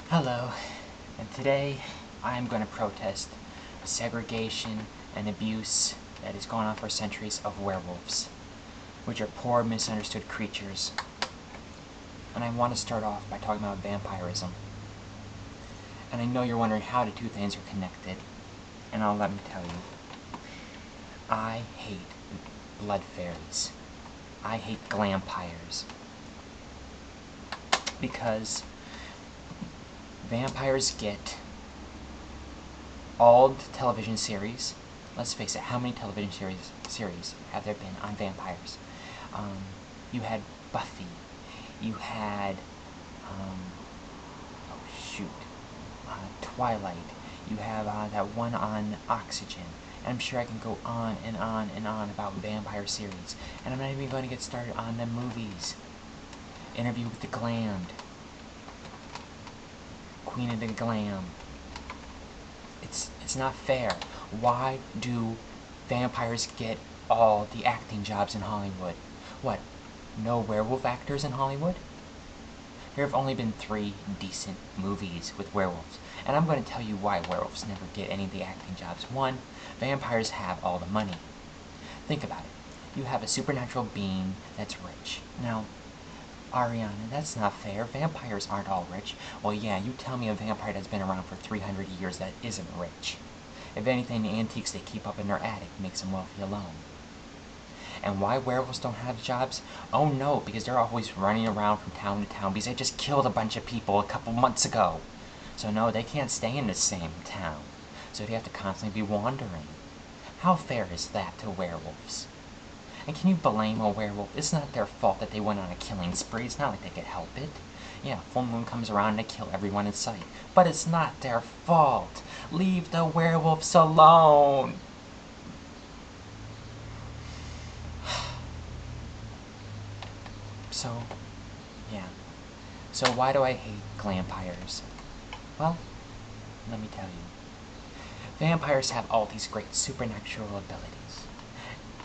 Hello, and today I am going to protest segregation and abuse that has gone on for centuries of werewolves, which are poor, misunderstood creatures. And I want to start off by talking about vampirism. And I know you're wondering how the two things are connected, and let me tell you. I hate blood fairies. I hate glampires. Because vampires get all the television series. Let's face it, how many television series have there been on vampires? You had Buffy. You had, Twilight. You have that one on Oxygen. And I'm sure I can go on and on and on about vampire series. And I'm not even going to get started on the movies. Interview with the Glammed. Queen of the Glam. It's not fair. Why do vampires get all the acting jobs in Hollywood? What? No werewolf actors in Hollywood? There have only been 3 decent movies with werewolves. And I'm going to tell you why werewolves never get any of the acting jobs. 1, vampires have all the money. Think about it. You have a supernatural being that's rich. Now, Ariana, that's not fair. Vampires aren't all rich. Well, yeah, you tell me a vampire that's been around for 300 years that isn't rich. If anything, the antiques they keep up in their attic makes them wealthy alone. And why werewolves don't have jobs? Oh no, because they're always running around from town to town because they just killed a bunch of people a couple months ago. So no, they can't stay in the same town. So they have to constantly be wandering. How fair is that to werewolves? And can you blame a werewolf? It's not their fault that they went on a killing spree. It's not like they could help it. Yeah, full moon comes around and they kill everyone in sight. But it's not their fault. Leave the werewolves alone. So, yeah. So why do I hate glampires? Well, let me tell you. Vampires have all these great supernatural abilities.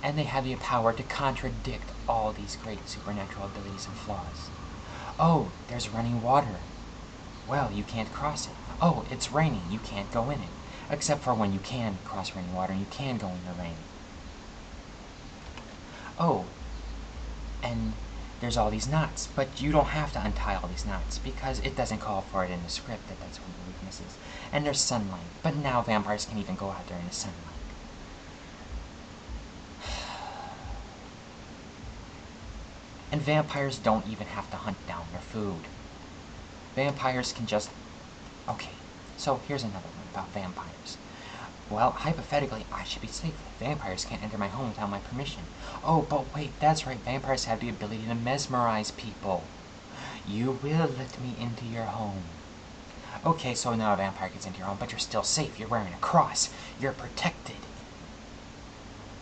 And they have the power to contradict all these great supernatural abilities and flaws. Oh, there's running water. Well, you can't cross it. Oh, it's raining. You can't go in it. Except for when you can cross running water and you can go in the rain. Oh, and there's all these knots, but you don't have to untie all these knots because it doesn't call for it in the script that that's one of the weaknesses. And there's sunlight, but now vampires can even go out there in the sunlight. And vampires don't even have to hunt down their food. Vampires can just... Okay, so here's another one about vampires. Well, hypothetically, I should be safe. Vampires can't enter my home without my permission. Oh, but wait, that's right, vampires have the ability to mesmerize people. You will let me into your home. Okay, so now a vampire gets into your home, but you're still safe. You're wearing a cross. You're protected.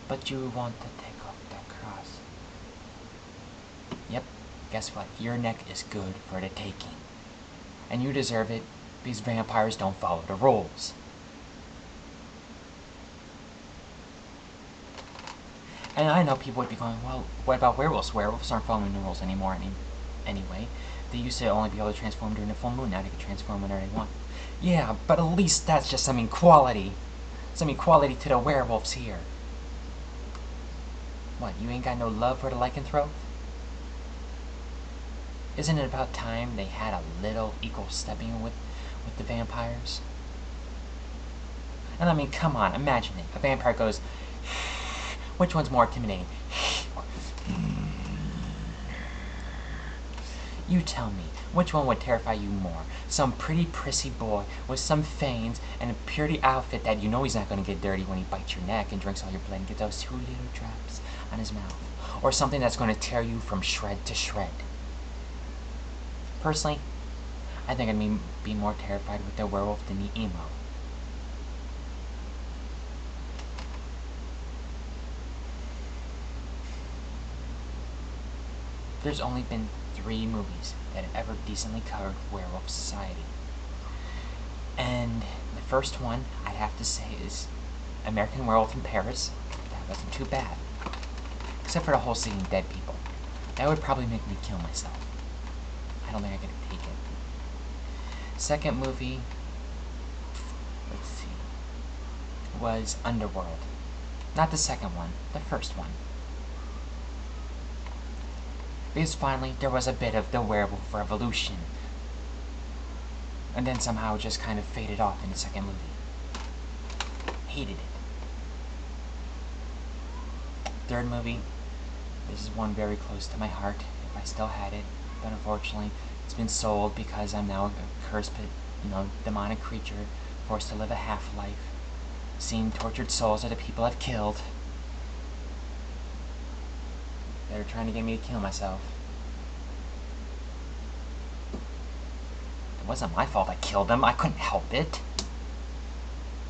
But you want to take off that cross. Yep, guess what? Your neck is good for the taking. And you deserve it, because vampires don't follow the rules. And I know people would be going, well, what about werewolves? Werewolves aren't following the rules anymore anyway. They used to only be able to transform during the full moon. Now they can transform whenever they want. Yeah, but at least that's just some equality. Some equality to the werewolves here. What, you ain't got no love for the lycanthrope? Isn't it about time they had a little equal stepping with the vampires? And I mean, come on, imagine it. A vampire goes, which one's more intimidating? You tell me, which one would terrify you more? Some pretty prissy boy with some fangs and a purity outfit that you know he's not going to get dirty when he bites your neck and drinks all your blood and gets those 2 little drops on his mouth. Or something that's going to tear you from shred to shred. Personally, I think I'd be more terrified with the werewolf than the emo. There's only been 3 movies that have ever decently covered werewolf society. And the first one, I'd have to say, is American Werewolf in Paris. That wasn't too bad. Except for the whole seeing dead people. That would probably make me kill myself. I don't think I could take it. Second movie, let's see, was Underworld. Not the second one, the first one. Because finally, there was a bit of the werewolf revolution. And then somehow it just kind of faded off in the second movie. Hated it. Third movie, this is one very close to my heart, if I still had it. But unfortunately, it's been sold because I'm now a cursed, demonic creature, forced to live a half-life, seeing tortured souls of the people I've killed. They're trying to get me to kill myself. It wasn't my fault I killed them. I couldn't help it.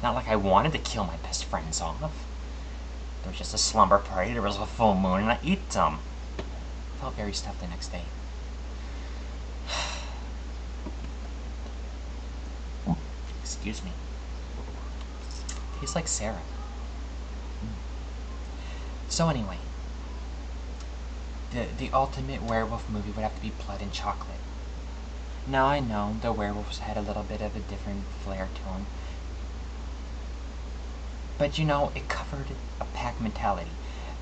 Not like I wanted to kill my best friends off. There was just a slumber party, there was a full moon, and I ate them. I felt very stuffed the next day. Excuse me. Tastes like Sarah. So anyway, the ultimate werewolf movie would have to be Blood and Chocolate. Now I know the werewolves had a little bit of a different flair to them, but it covered a pack mentality.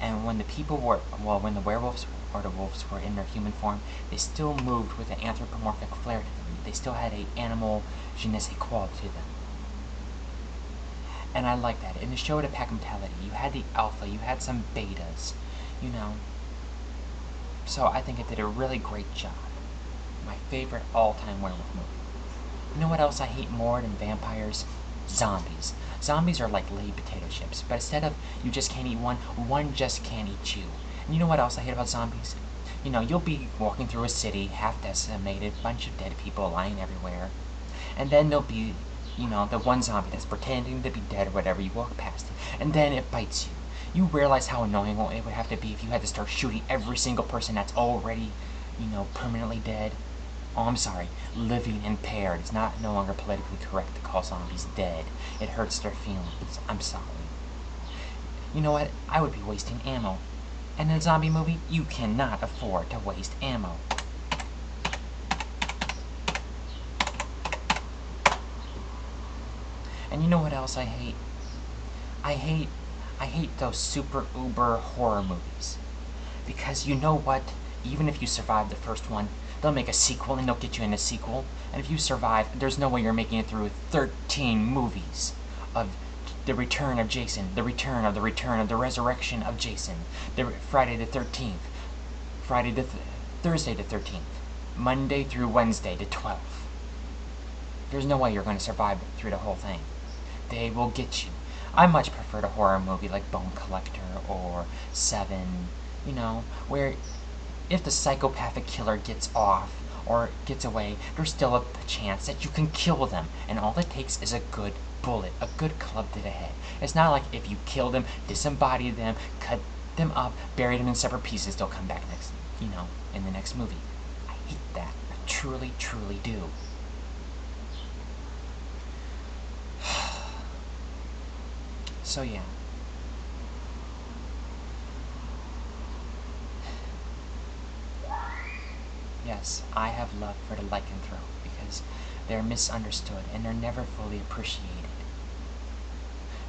And when the people were, when the werewolves or the wolves were in their human form, they still moved with an anthropomorphic flair to them. They still had an animal je ne sais quoi to them. And I like that. In the show, the pack mentality, you had the alpha, you had some betas, So I think it did a really great job. My favorite all-time werewolf movie. You know what else I hate more than vampires? Zombies. Zombies are like laid potato chips, but instead of you just can't eat one just can't eat you. And you know what else I hate about zombies? You'll be walking through a city, half decimated, bunch of dead people lying everywhere, and then there'll be, the one zombie that's pretending to be dead or whatever, you walk past it, and then it bites you. You realize how annoying it would have to be if you had to start shooting every single person that's already, permanently dead. Oh, I'm sorry, living impaired. It's no longer politically correct to call zombies dead. It hurts their feelings. I'm sorry. You know what? I would be wasting ammo. And in a zombie movie, you cannot afford to waste ammo. And you know what else I hate? I hate those super uber horror movies. Because you know what? Even if you survive the first one, they'll make a sequel and they'll get you in a sequel. And if you survive, there's no way you're making it through 13 movies of the return of Jason, the return of the resurrection of Jason, the Friday the 13th, Thursday the 13th, Monday through Wednesday the 12th. There's no way you're going to survive through the whole thing. They will get you. I much prefer a horror movie like Bone Collector or Seven, where if the psychopathic killer gets off or gets away, there's still a chance that you can kill them, and all it takes is a good bullet, a good club to the head. It's not like if you kill them, disembody them, cut them up, bury them in separate pieces, they'll come back next, in the next movie. I hate that. I truly, truly do. So yeah. Yes, I have love for the lycanthrope because they're misunderstood and they're never fully appreciated.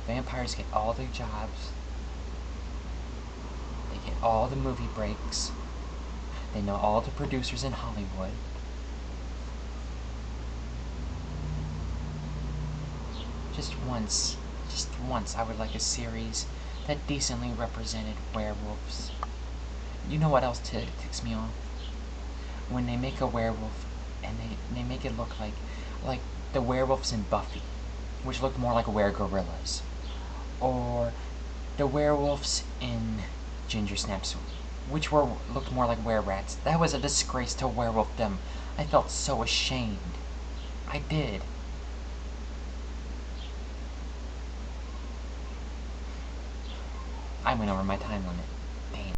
Vampires get all their jobs. They get all the movie breaks. They know all the producers in Hollywood. Just once, I would like a series that decently represented werewolves. You know what else ticks me off? When they make a werewolf and they make it look like the werewolves in Buffy, which looked more like were-gorillas, or the werewolves in Ginger Snaps, which looked more like were-rats. That was a disgrace to werewolfdom. I felt so ashamed. I did. I went over my time limit.